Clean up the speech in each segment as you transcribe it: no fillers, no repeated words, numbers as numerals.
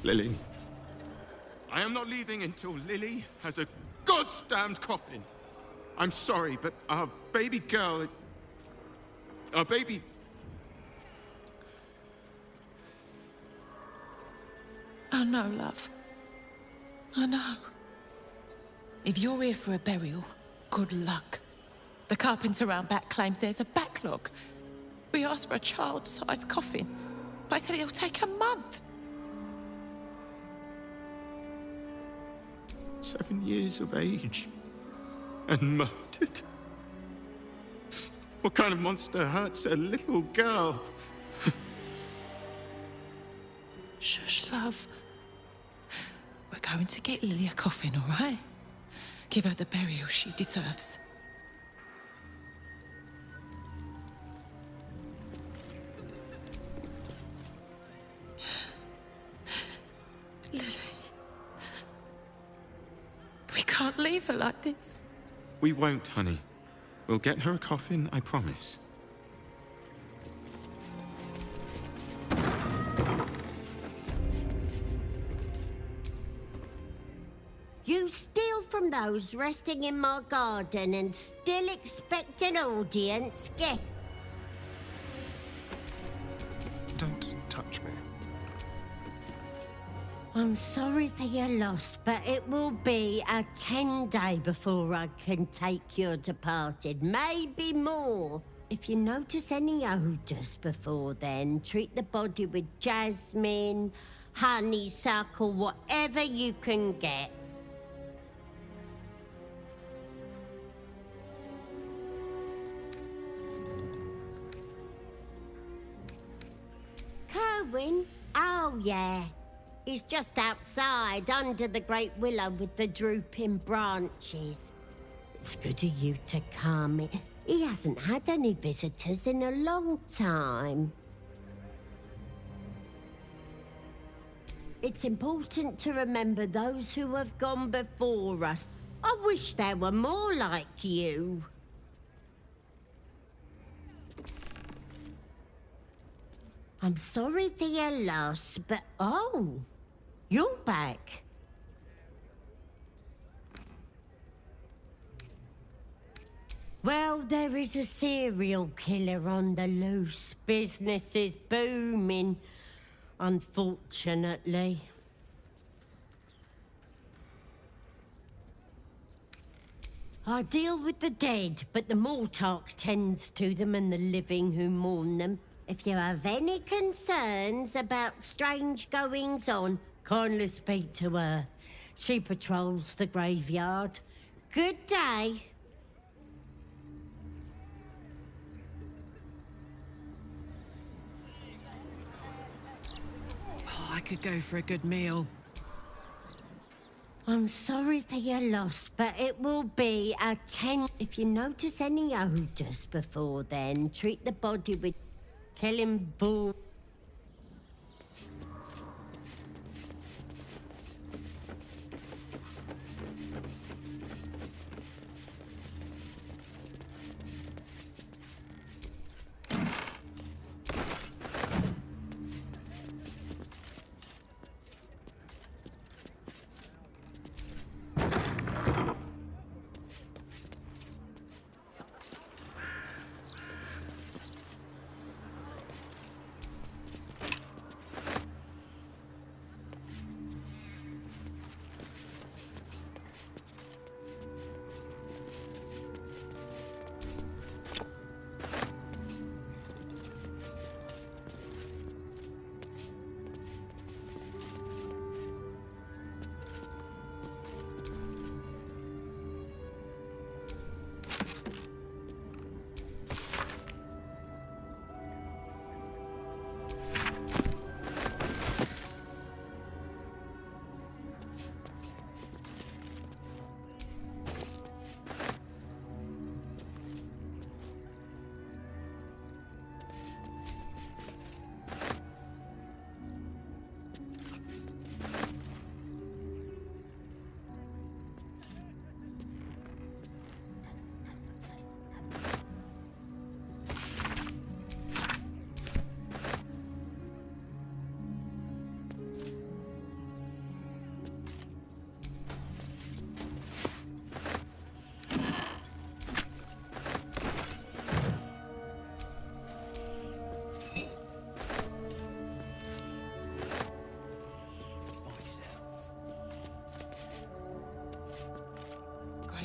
Lily. I am not leaving until Lily has a goddamned coffin. I'm sorry, but our baby girl... Our baby... I know, love. I know. If you're here for a burial, good luck. The carpenter round back claims there's a backlog. We asked for a child-sized coffin. I said it'll take a month. 7 years of age. And murdered. What kind of monster hurts a little girl? Shush, love. We're going to get Lily a coffin, all right? Give her the burial she deserves. Lily. We can't leave her like this. We won't, honey. We'll get her a coffin, I promise. You steal from those resting in my garden and still expect an audience? Get... Don't touch me. I'm sorry for your loss, but it will be a 10-day before I can take your departed. Maybe more. If you notice any odours before then, treat the body with jasmine, honeysuckle, whatever you can get. Kerwin? Oh, yeah. He's just outside, under the great willow with the drooping branches. It's good of you to come. He hasn't had any visitors in a long time. It's important to remember those who have gone before us. I wish there were more like you. I'm sorry for your loss, but oh, you're back. Well, there is a serial killer on the loose. Business is booming, unfortunately. I deal with the dead, but the Mortark tends to them and the living who mourn them. If you have any concerns about strange goings-on, kindly speak to her. She patrols the graveyard. Good day. Oh, I could go for a good meal. I'm sorry for your loss, but it will be a 10... If you notice any odours before then, treat the body with killing bull.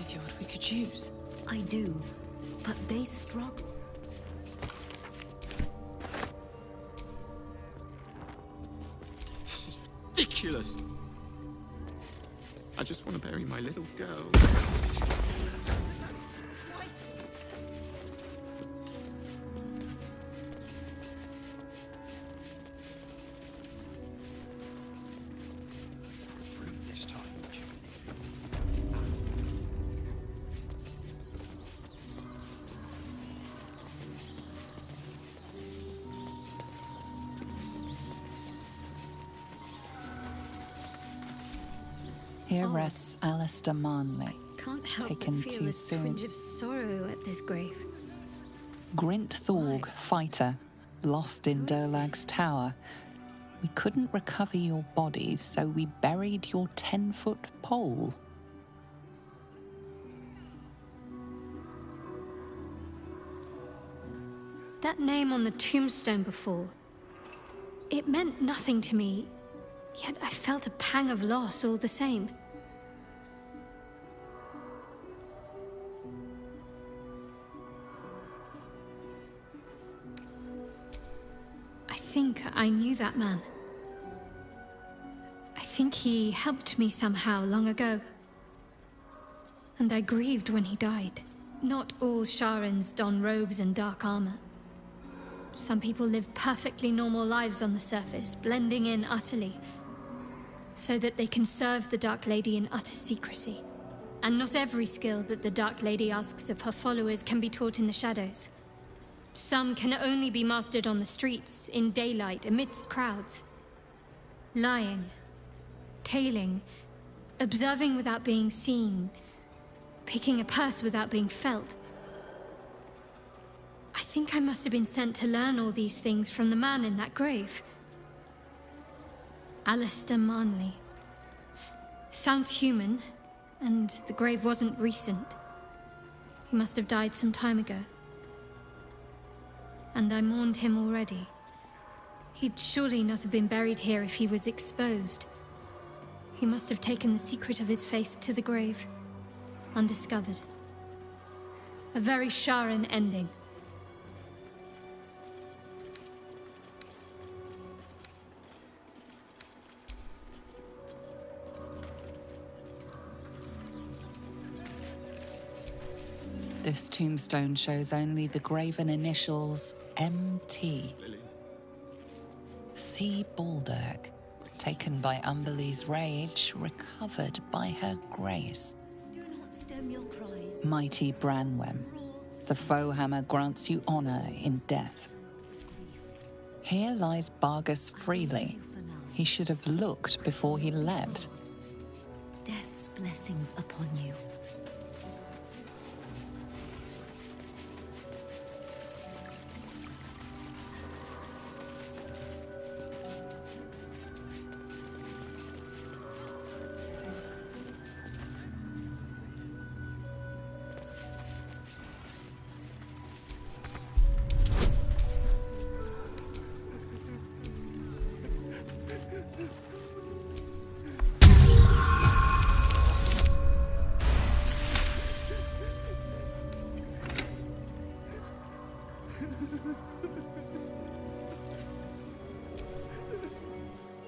graveyard we could use. I do, but they struggle. This is ridiculous. I just want to bury my little girl. Through this time. Here rests Alistair Manley, Can't help taken but feel too a soon. twinge of sorrow at this grave. Grint Thorg, fighter, lost in Durlag's tower. We couldn't recover your bodies, so we buried your 10-foot pole. That name on the tombstone before, it meant nothing to me, yet I felt a pang of loss all the same. I think I knew that man. I think he helped me somehow long ago. And I grieved when he died. Not all Sharans don robes and dark armor. Some people live perfectly normal lives on the surface, blending in utterly, so that they can serve the Dark Lady in utter secrecy. And not every skill that the Dark Lady asks of her followers can be taught in the shadows. Some can only be mastered on the streets, in daylight, amidst crowds. Lying, tailing, observing without being seen, picking a purse without being felt. I think I must have been sent to learn all these things from the man in that grave. Alistair Manley. Sounds human, and the grave wasn't recent. He must have died some time ago. And I mourned him already. He'd surely not have been buried here if he was exposed. He must have taken the secret of his faith to the grave, undiscovered. A very Sharan ending. This tombstone shows only the graven initials MT. Lily, See Baldur, taken by Umberlee's rage, recovered by her grace. Do not stem your cries. Mighty Branwem, the foe hammer grants you honor in death. Here lies Bargus freely. He should have looked before he leapt. Death's blessings upon you.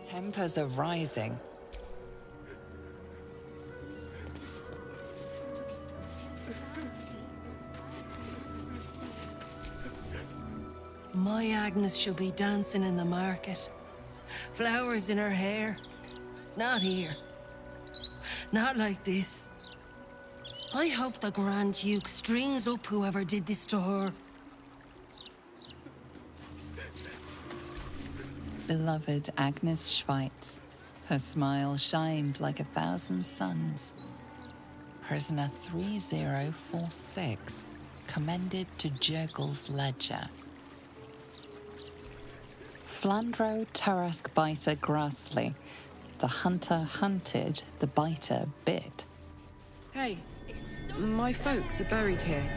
Tempers are rising. My Agnes shall be dancing in the market. Flowers in her hair. Not here. Not like this. I hope the Grand Duke strings up whoever did this to her. Beloved Agnes Schweitz. Her smile shined like 1,000 suns. Prisoner 3046, commended to Jurgel's ledger. Flandro Tarask Biter Grassley. The hunter hunted, the biter bit. Hey, my folks are buried here.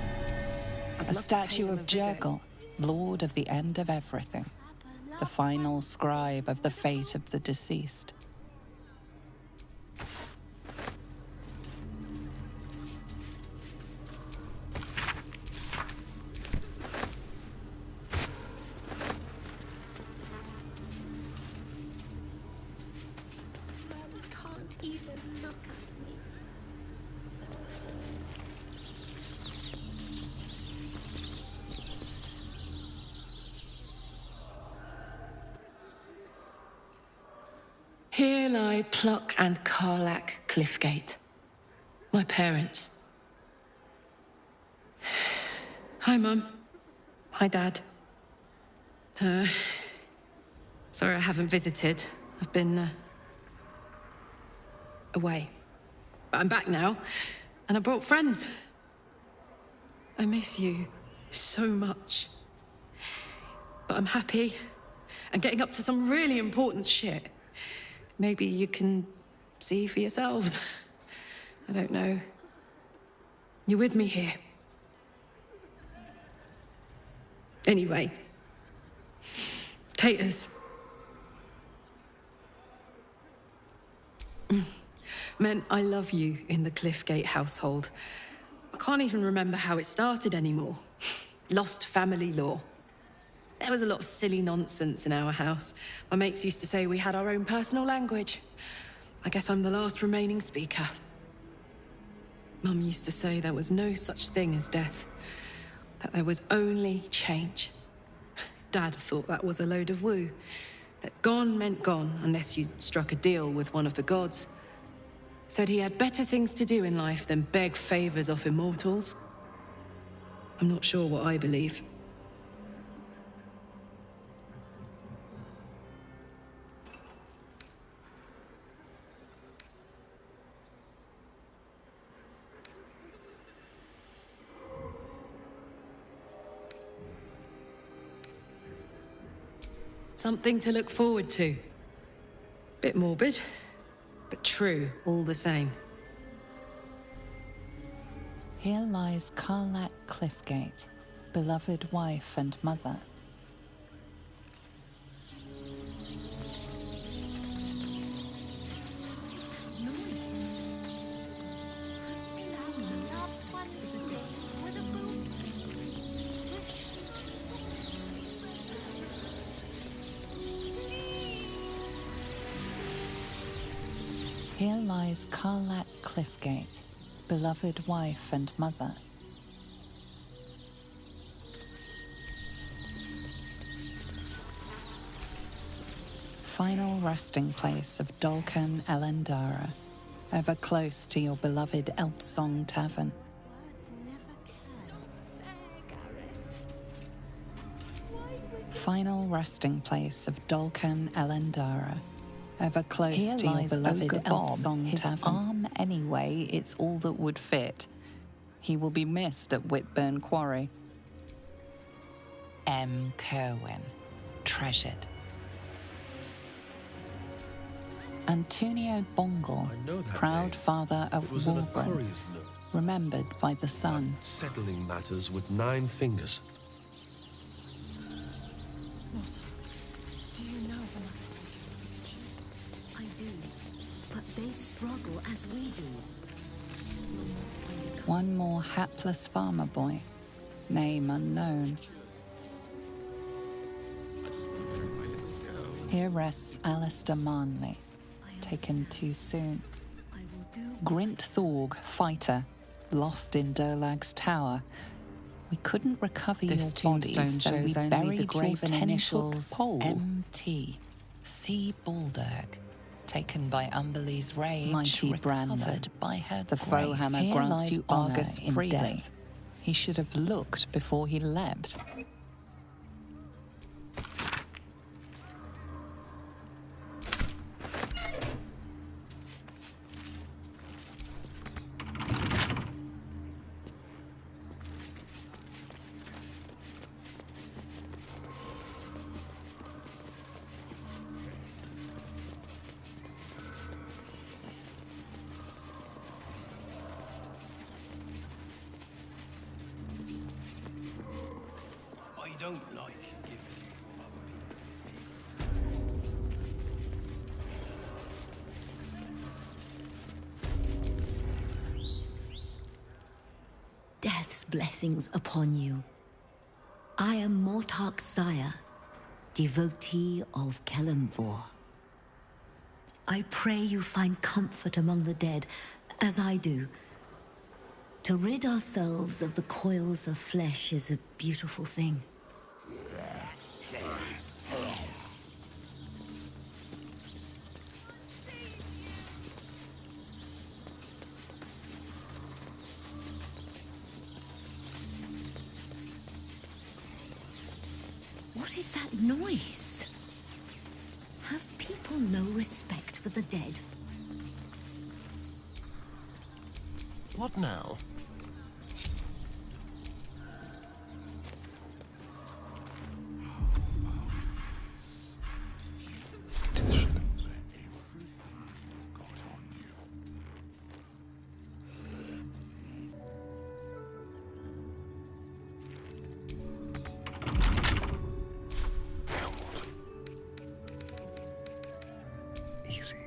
A statue of Jurgel, lord of the end of everything. The final scribe of the fate of the deceased. Here lie Pluck and Karlach Cliffgate, my parents. Hi, Mum. Hi, Dad. Sorry I haven't visited. I've been, away. But I'm back now, and I brought friends. I miss you so much. But I'm happy and getting up to some really important shit. Maybe you can see for yourselves. I don't know. You're with me here. Anyway. Taters. Men, I love you in the Cliffgate household. I can't even remember how it started anymore. Lost family law. There was a lot of silly nonsense in our house. My mates used to say we had our own personal language. I guess I'm the last remaining speaker. Mum used to say there was no such thing as death. That there was only change. Dad thought that was a load of woo. That gone meant gone unless you'd struck a deal with one of the gods. Said he had better things to do in life than beg favors off immortals. I'm not sure what I believe. Something to look forward to. Bit morbid, but true all the same. Here lies Karlach Cliffgate, beloved wife and mother. Here lies Karlach Cliffgate, beloved wife and mother. Final resting place of Dolcan Elendara, ever close to your beloved Elf Song Tavern. Final resting place of Dolcan Elendara, ever close Here to your lies beloved Ogre Elf Bob. Song His Tavern. arm anyway, it's all that would fit. He will be missed at Whitburn Quarry. M. Kerwin, treasured. Antonio Bongle, I know that proud name. father of It was an Walburn, Aquarius note. remembered by the sun. Settling matters with 9 fingers. Do you know of an I do, but they struggle as we do. One more hapless farmer boy, name unknown. Here rests Alistair Marnley, taken too soon. Grint Thorg, fighter, lost in Durlag's tower. We couldn't recover This your body, tombstone so we shows only buried the your graven 10-foot initials pole. MT. C. Baldur, taken by Umberlee's rage, Mighty recovered Brandon. by her The foe grace. hammer Here grants lies you honour Argus in freely. death. He should have looked before he leapt. I don't like giving Death's blessings upon you. I am Mortark's sire, devotee of Kelemvor. I pray you find comfort among the dead, as I do. To rid ourselves of the coils of flesh is a beautiful thing. What is that noise? Have people no respect for the dead? What now? Easy.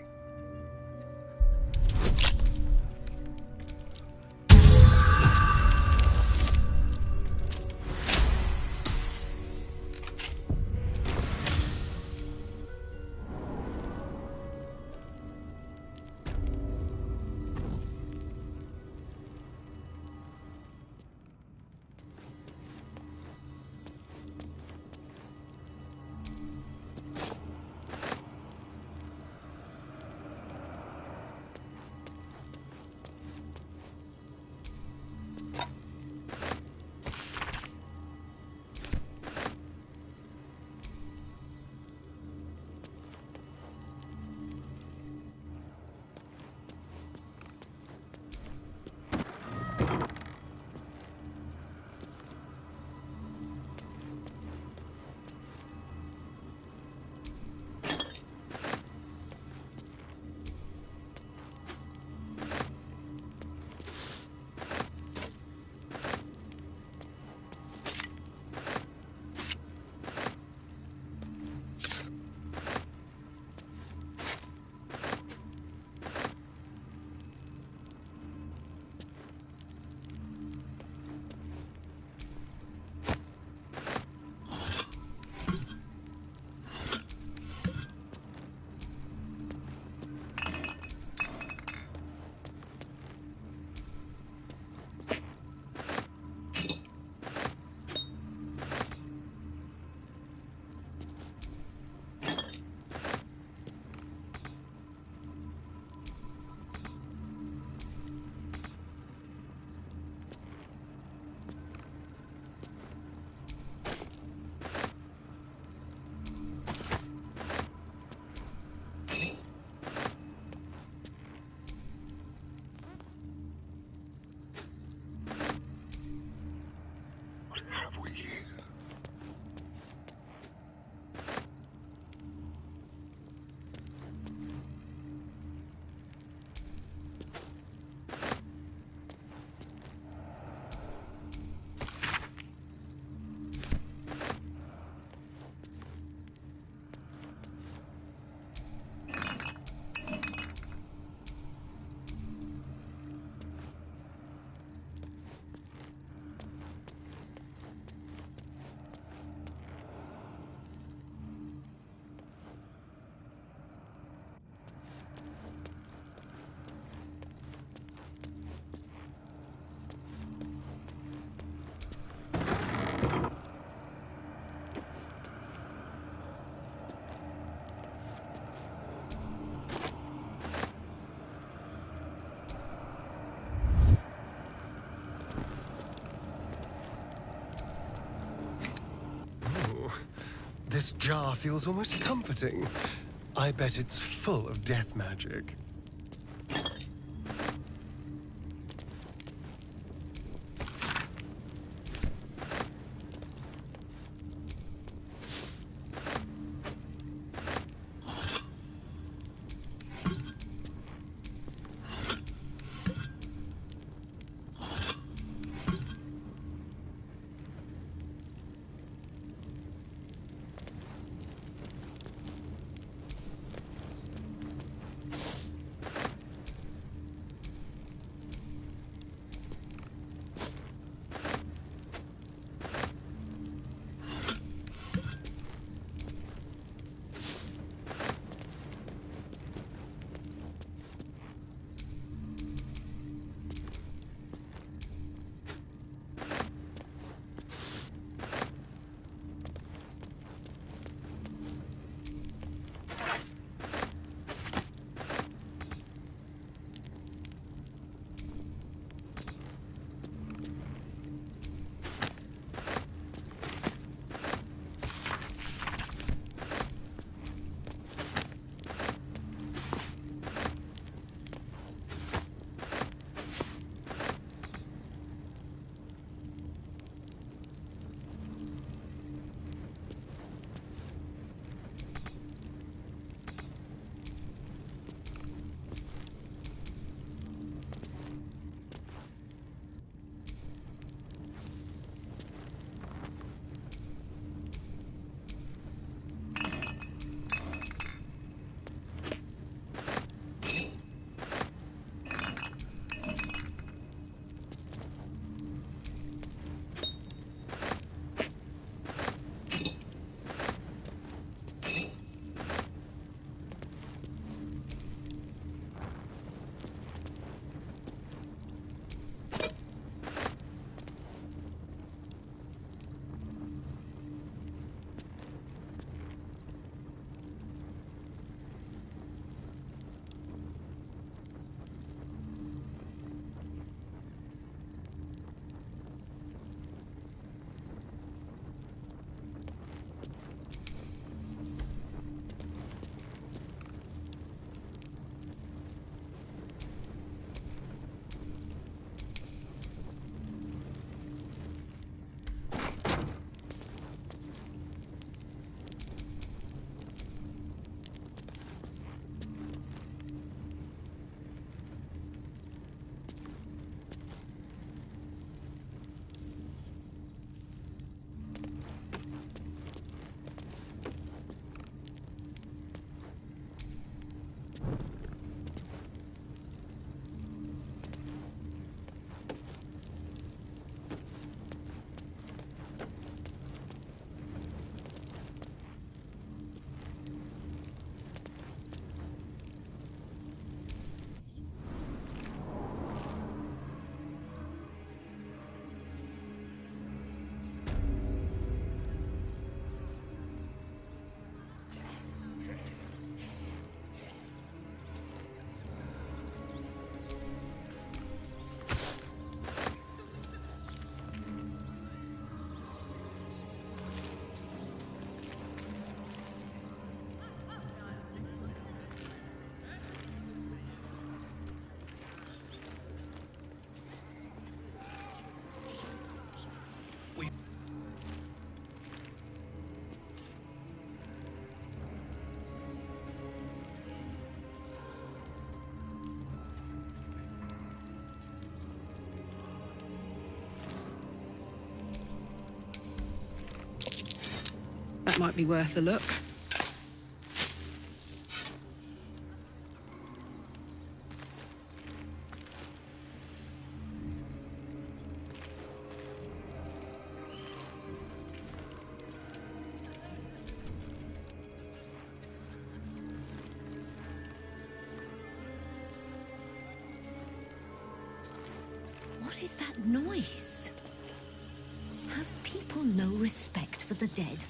What have we here? This jar feels almost comforting. I bet it's full of death magic. That might be worth a look. What is that noise? Have people no respect for the dead?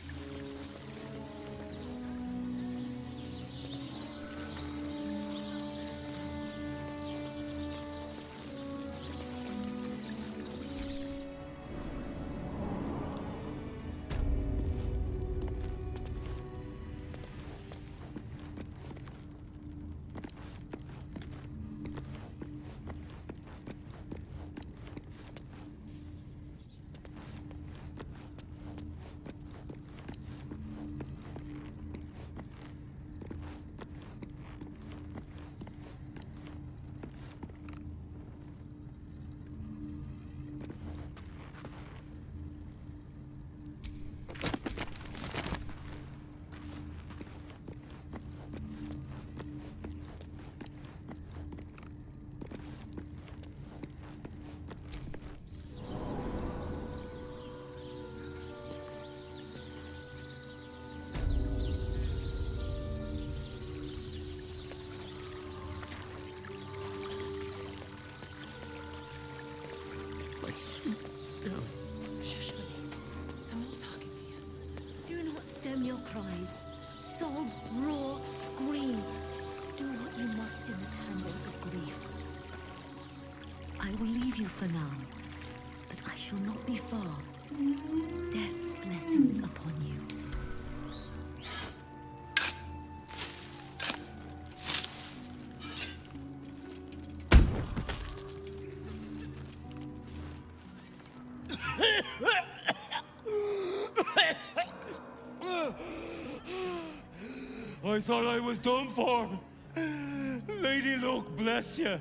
My sweet girl. Shush, honey. The Mortark is here. Do not stem your cries. Sob, roar, scream. Do what you must in the tangles of grief. I will leave you for now, but I shall not be far. Death's blessings upon you. I thought I was done for. Lady Luck, bless you.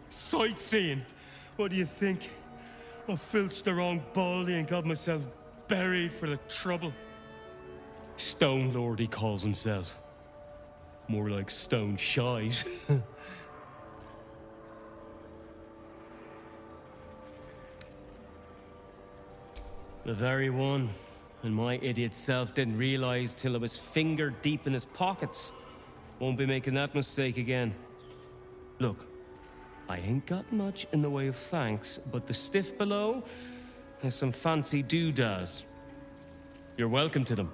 Sightseeing. What do you think? I filched the wrong baldy and got myself buried for the trouble. Stone Lord, he calls himself. More like stone shite. The very one. And my idiot self didn't realize till I was finger deep in his pockets. Won't be making that mistake again. Look, I ain't got much in the way of thanks, but the stiff below has some fancy doodads. You're welcome to them.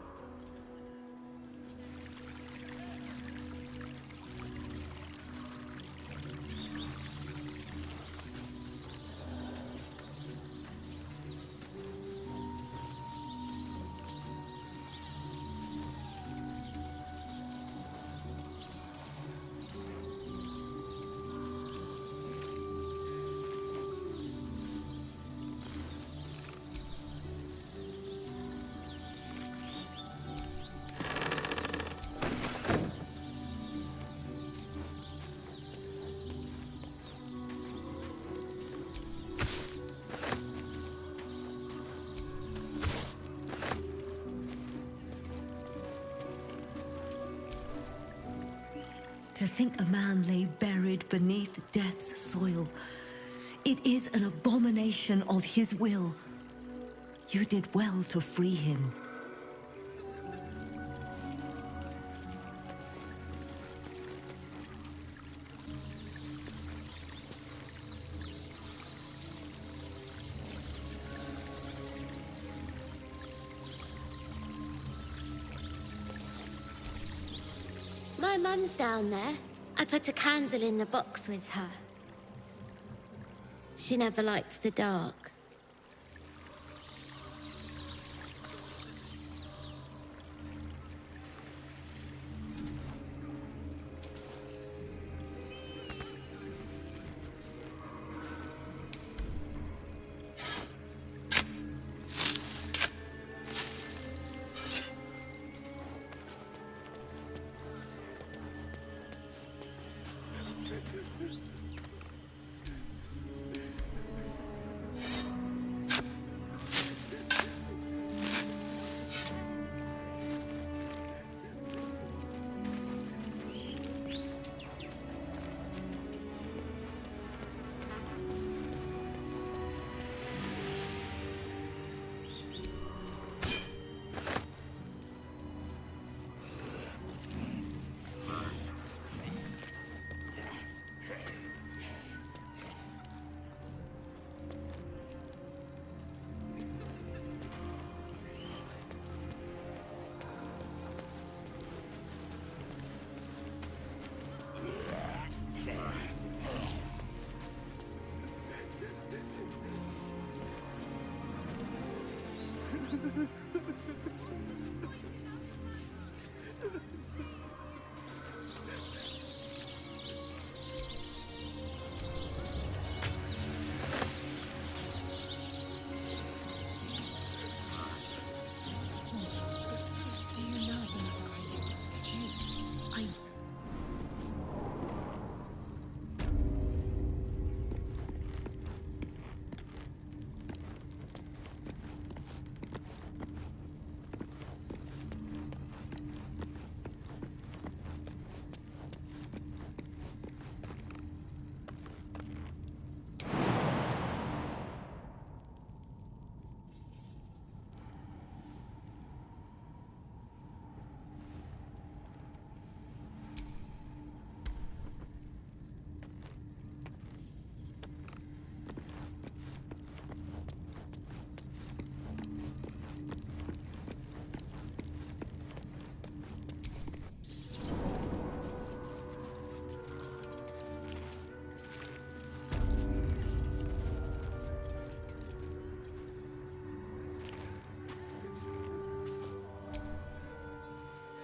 To think a man lay buried beneath death's soil. It is an abomination of his will. You did well to free him. My mum's down there. I put a candle in the box with her. She never liked the dark.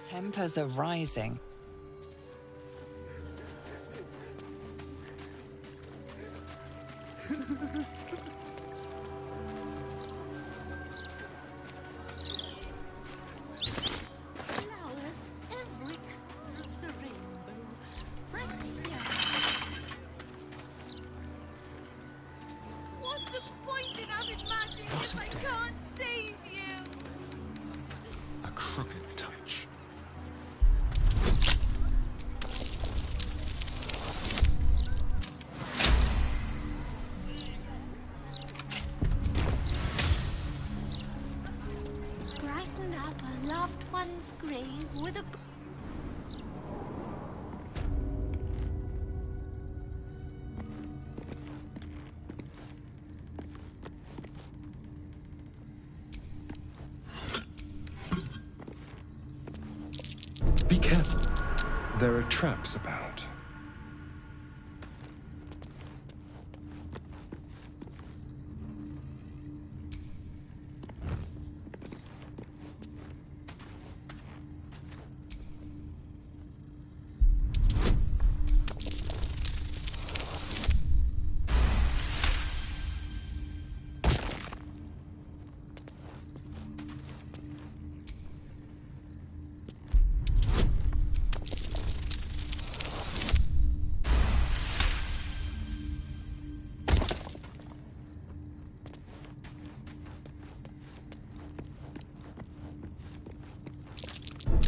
Tempers are rising. Flowers every color of the rainbow. Right here. What's the point in having magic if I can't save you? A crooked touch. Brighten up a loved one's grave with a... Be careful. There are traps about.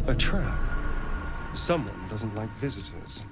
A trap. Someone doesn't like visitors.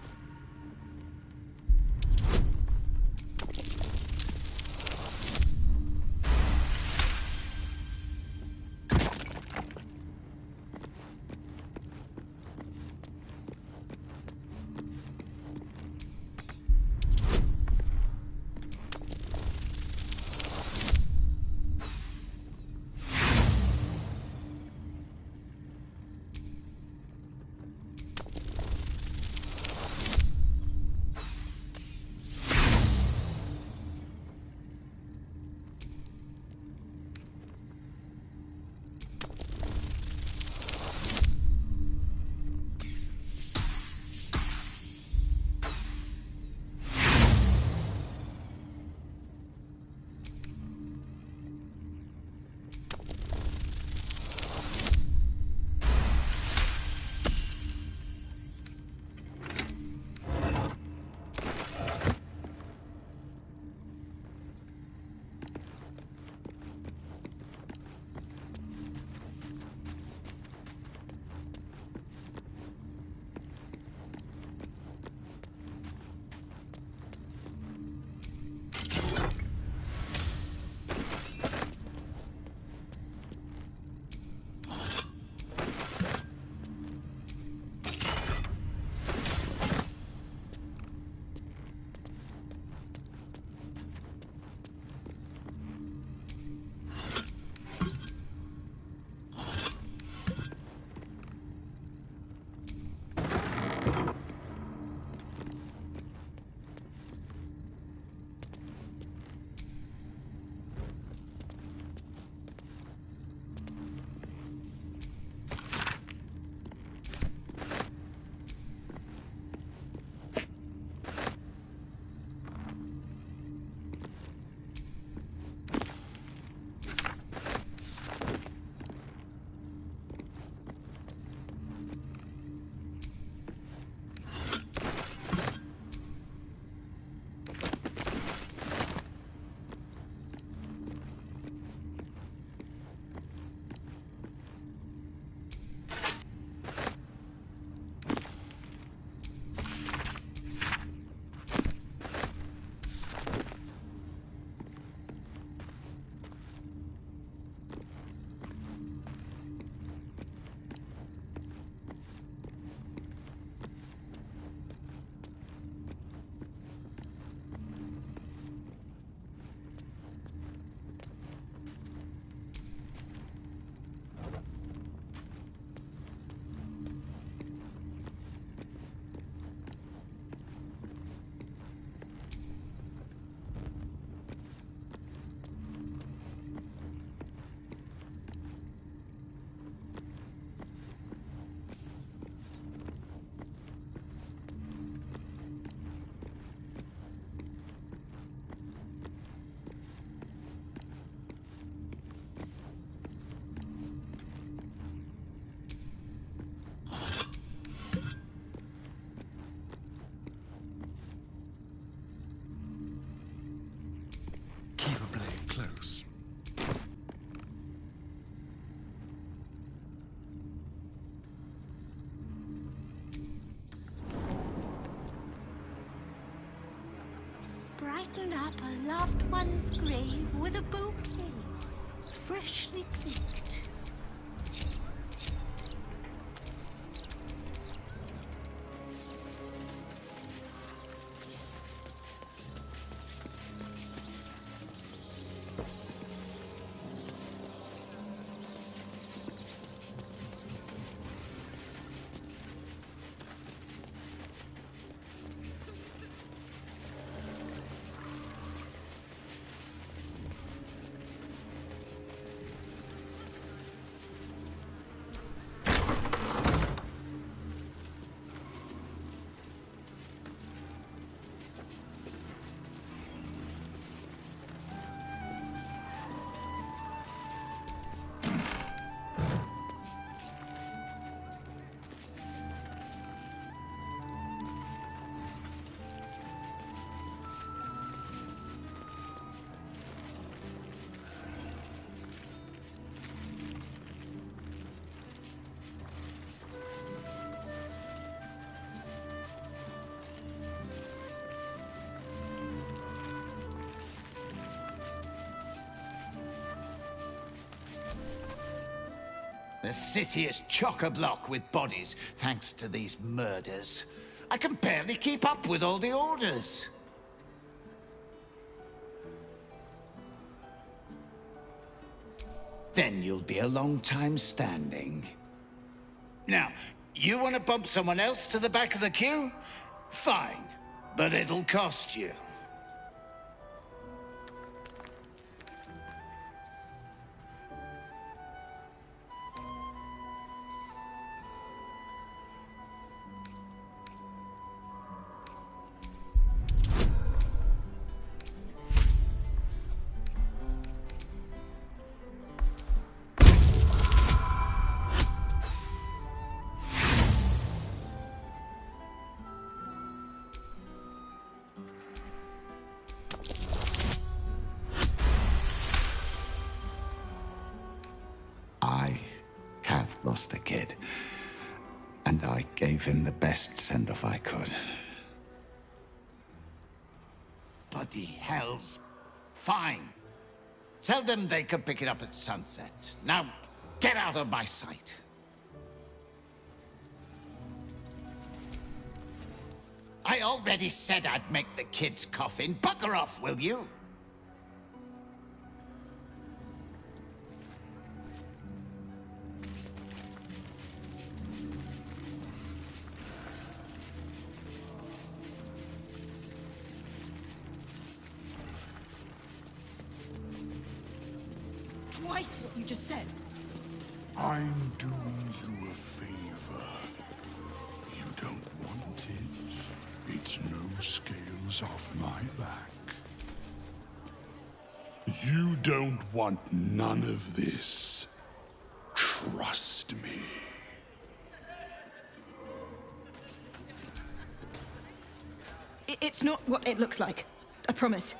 close. Brighten up a loved one's grave with a bouquet, freshly picked. The city is chock-a-block with bodies, thanks to these murders. I can barely keep up with all the orders. Then you'll be a long time standing. Now, you want to bump someone else to the back of the queue? Fine, but it'll cost you. I have lost a kid, and I gave him the best send-off I could. Bloody hells. Fine. Tell them they can pick it up at sunset. Now, get out of my sight. I already said I'd make the kid's coffin. Bugger off, will you? Twice what you just said. I'm doing you a favor. You don't want it. It's no scales off my back. You don't want none of this. Trust me. It's not what it looks like. I promise.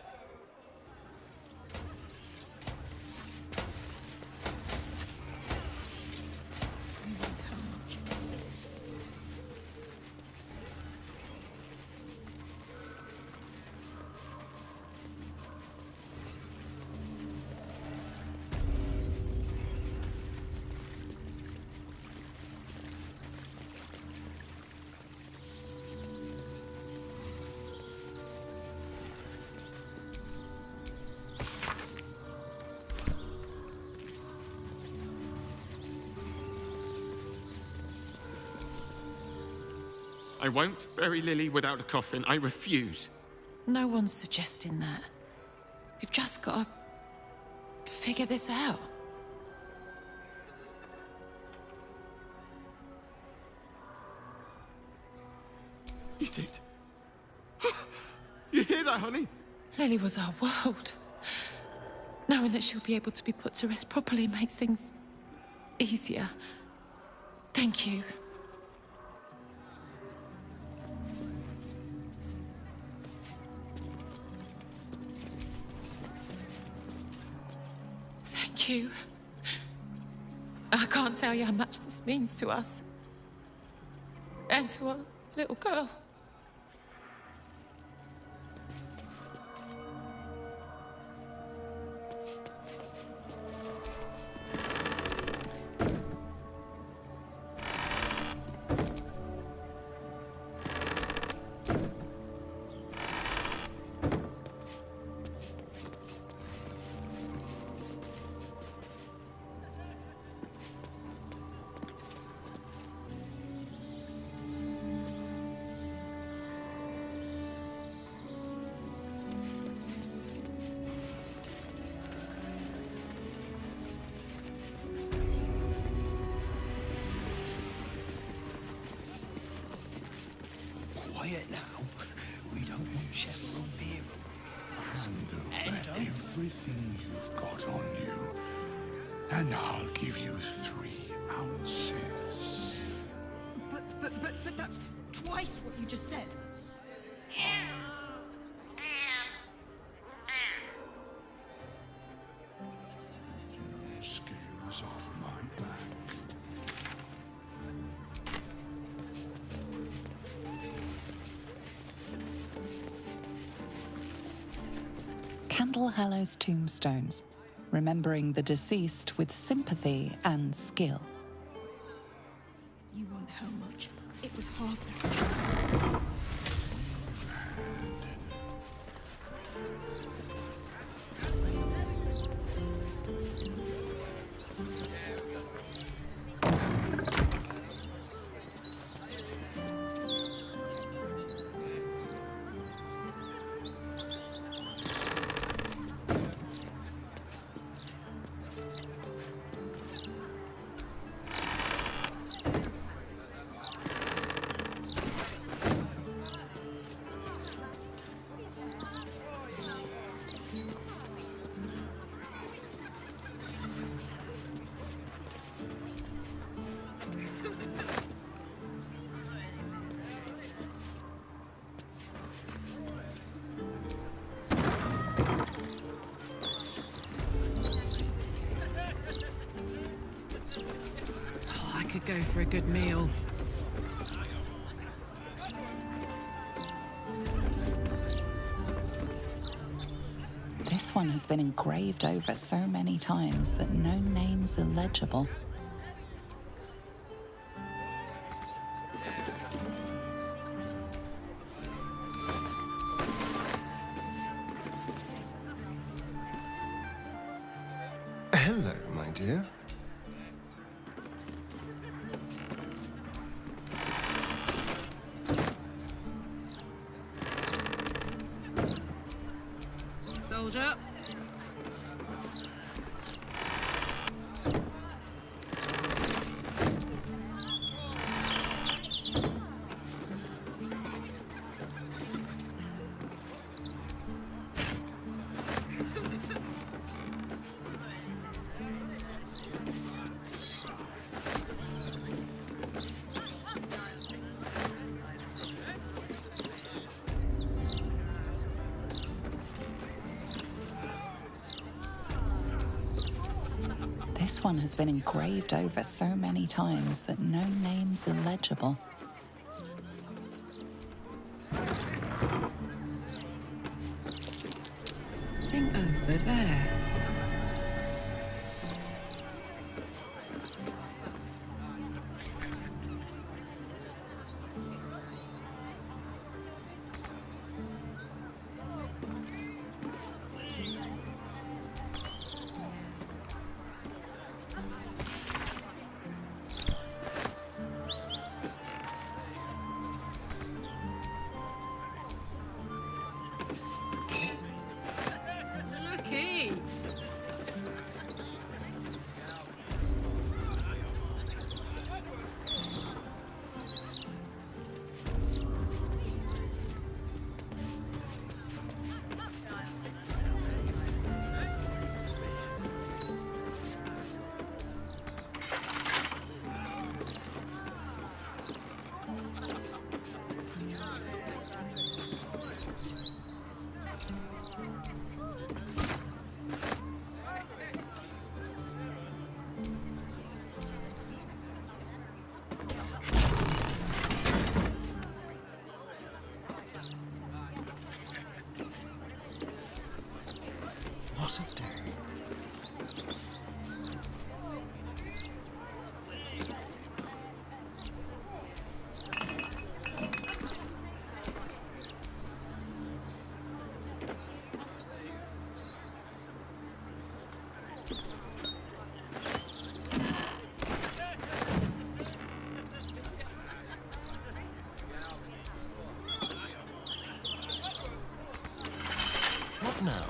I won't bury Lily without a coffin. I refuse. No one's suggesting that. You've just got to figure this out. You did? You hear that, honey? Lily was our world. Knowing that she'll be able to be put to rest properly makes things easier. Thank you. you. I can't tell you how much this means to us. And to our little girl. Quiet now. We don't want Chef Revere. Hand over everything you've got on you, and I'll give you 3 ounces. But that's twice what you just said. Scales off my back. Candle Hallow's tombstones, remembering the deceased with sympathy and skill. You want how much? It was half that. Could go for a good meal. This one has been engraved over so many times that no name's illegible. Hello, my dear. Soldier. This one has been engraved over so many times that no name's illegible. Think over there. Looky! What a day. What now?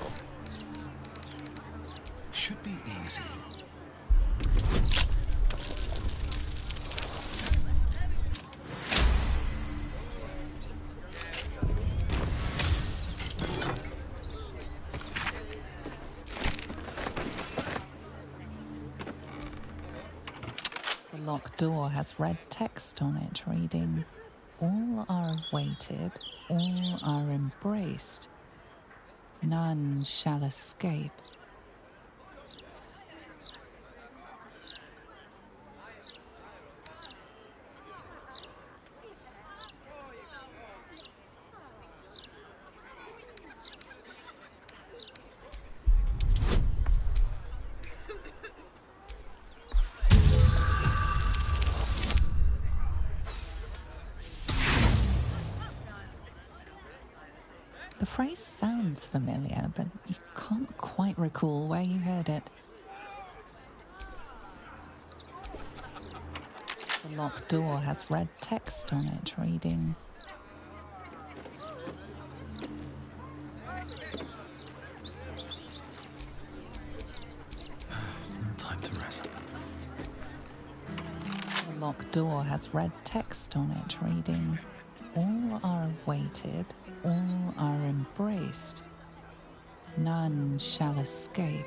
Should be easy. The locked door has red text on it reading, "All are awaited, all are embraced. None shall escape." The phrase sounds familiar, but you can't quite recall where you heard it. The locked door has red text on it reading, No time to rest. The locked door has red text on it reading, "All are awaited, all are embraced. None shall escape."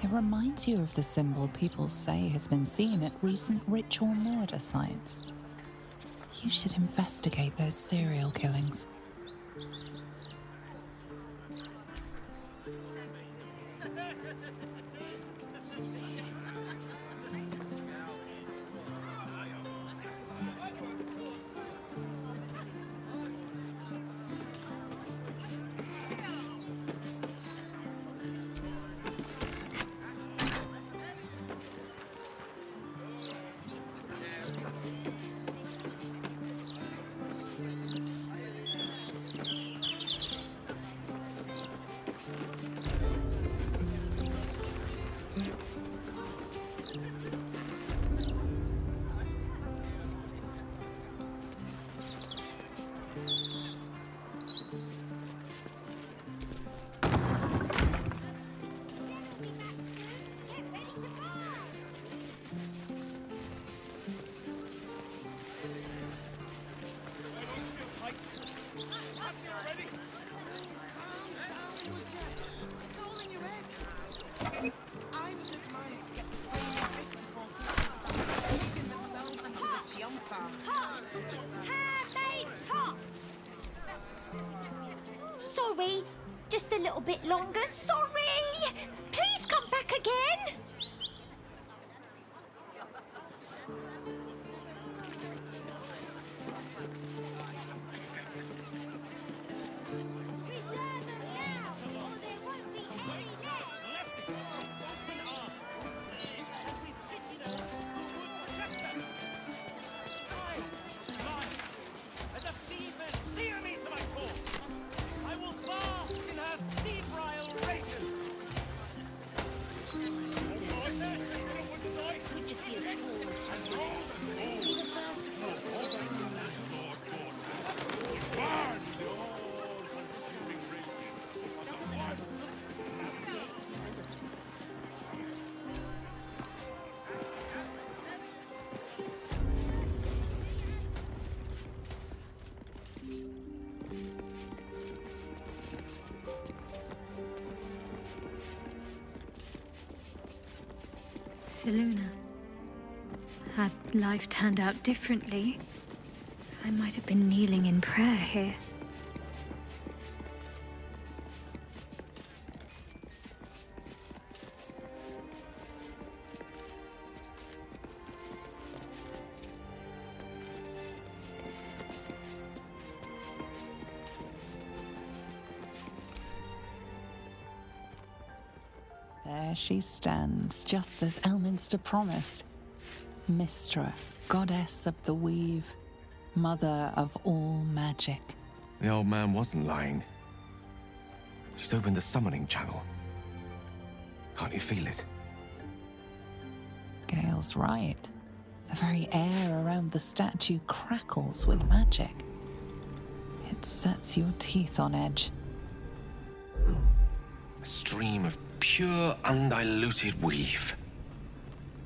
It reminds you of the symbol people say has been seen at recent ritual murder sites. You should investigate those serial killings. Sorry, just a little bit longer. Sorry! Please come back again! Seluna, Had life turned out differently, I might have been kneeling in prayer here. There she stands, just as Elminster promised. Mystra, goddess of the weave, mother of all magic. The old man wasn't lying. She's opened the summoning channel. Can't you feel it? Gale's right. The very air around the statue crackles with magic. It sets your teeth on edge. A stream of pure, undiluted weave.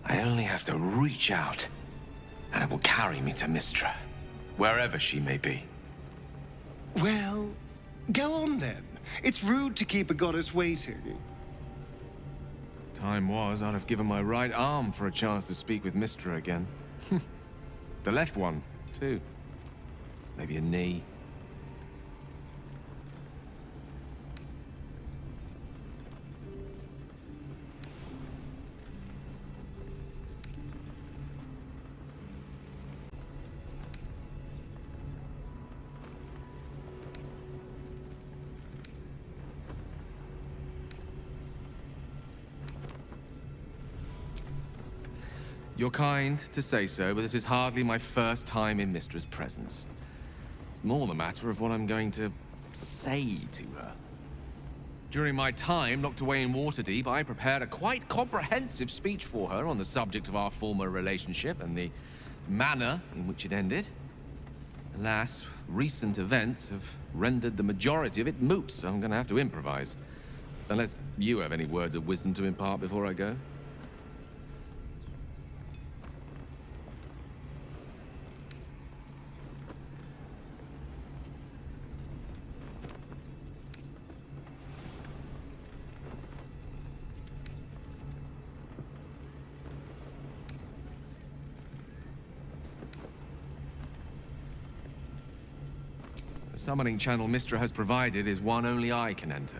I only have to reach out, and it will carry me to Mystra, wherever she may be. Well, go on then. It's rude to keep a goddess waiting. Time was, I'd have given my right arm for a chance to speak with Mystra again. The left one, too. Maybe a knee. You're kind to say so, but this is hardly my first time in Mystra's presence. It's more the matter of what I'm going to say to her. During my time locked away in Waterdeep, I prepared a quite comprehensive speech for her on the subject of our former relationship and the manner in which it ended. Alas, recent events have rendered the majority of it moot, so I'm going to have to improvise. Unless you have any words of wisdom to impart before I go. The summoning channel Mystra has provided is one only I can enter.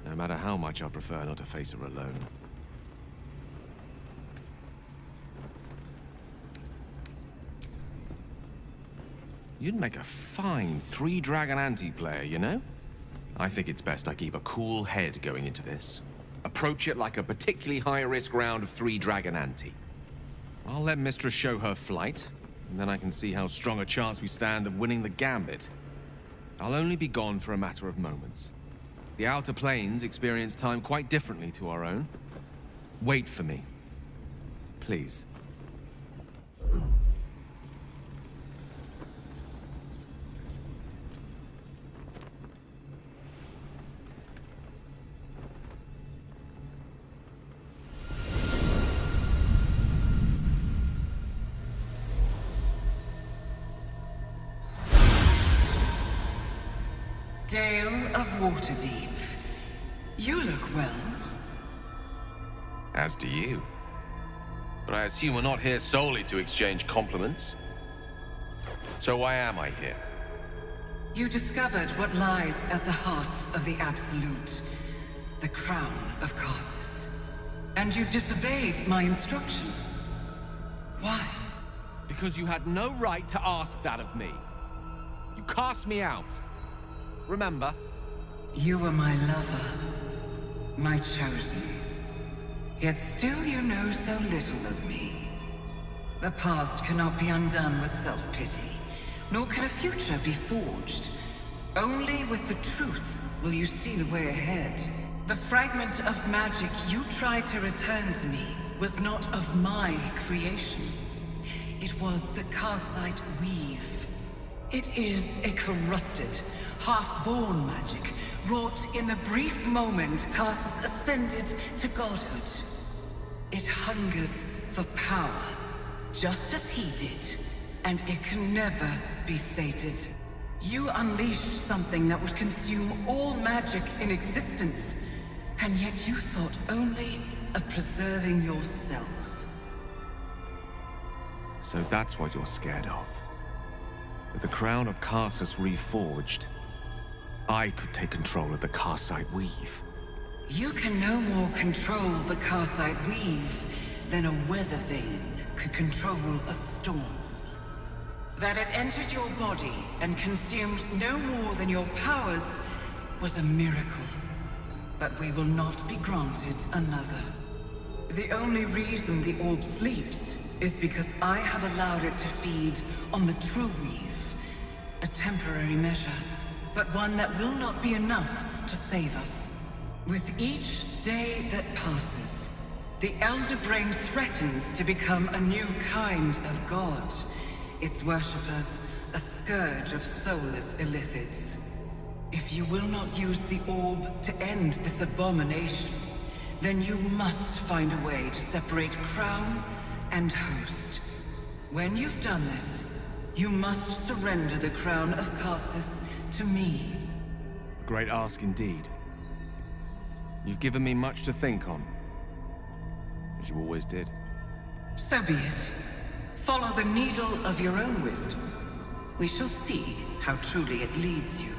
No matter how much I prefer not to face her alone. You'd make a fine three-dragon anti-player, you know? I think it's best I keep a cool head going into this. Approach it like a particularly high-risk round of three-dragon ante. I'll let Mystra show her flight, and then I can see how strong a chance we stand of winning the gambit. I'll only be gone for a matter of moments. The Outer Planes experience time quite differently to our own. Wait for me. Please. Gale of Waterdeep. You look well. As do you. But I assume we're not here solely to exchange compliments. So why am I here? You discovered what lies at the heart of the Absolute, the crown of Karsus. And you disobeyed my instruction. Why? Because you had no right to ask that of me. You cast me out. Remember? You were my lover, my chosen. Yet still you know so little of me. The past cannot be undone with self-pity, nor can a future be forged. Only with the truth will you see the way ahead. The fragment of magic you tried to return to me was not of my creation. It was the Karsite weave. It is a corrupted, half-born magic, wrought in the brief moment Karsus ascended to godhood. It hungers for power, just as he did, and it can never be sated. You unleashed something that would consume all magic in existence, and yet you thought only of preserving yourself. So that's what you're scared of. With the crown of Karsus reforged, I could take control of the Karsite Weave. You can no more control the Karsite Weave than a weather vane could control a storm. That it entered your body and consumed no more than your powers was a miracle. But we will not be granted another. The only reason the orb sleeps is because I have allowed it to feed on the true weave. A temporary measure, but one that will not be enough to save us. With each day that passes, the Elder Brain threatens to become a new kind of god. Its worshippers, a scourge of soulless illithids. If you will not use the orb to end this abomination, then you must find a way to separate crown and host. When you've done this, you must surrender the crown of Karsus to me. A great ask indeed. You've given me much to think on, as you always did. So be it. Follow the needle of your own wisdom. We shall see how truly it leads you.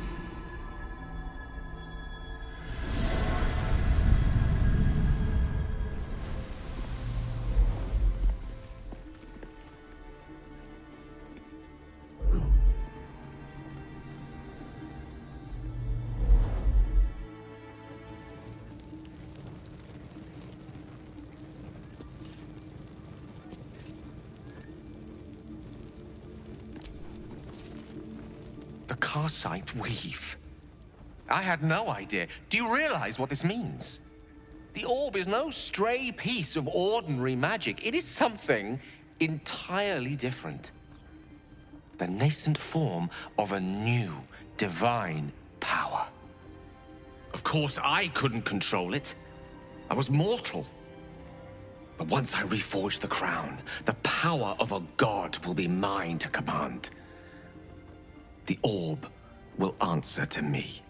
The Karsite Weave. I had no idea. Do you realize what this means? The orb is no stray piece of ordinary magic. It is something entirely different. The nascent form of a new, divine power. Of course, I couldn't control it. I was mortal. But once I reforge the crown, the power of a god will be mine to command. The orb will answer to me.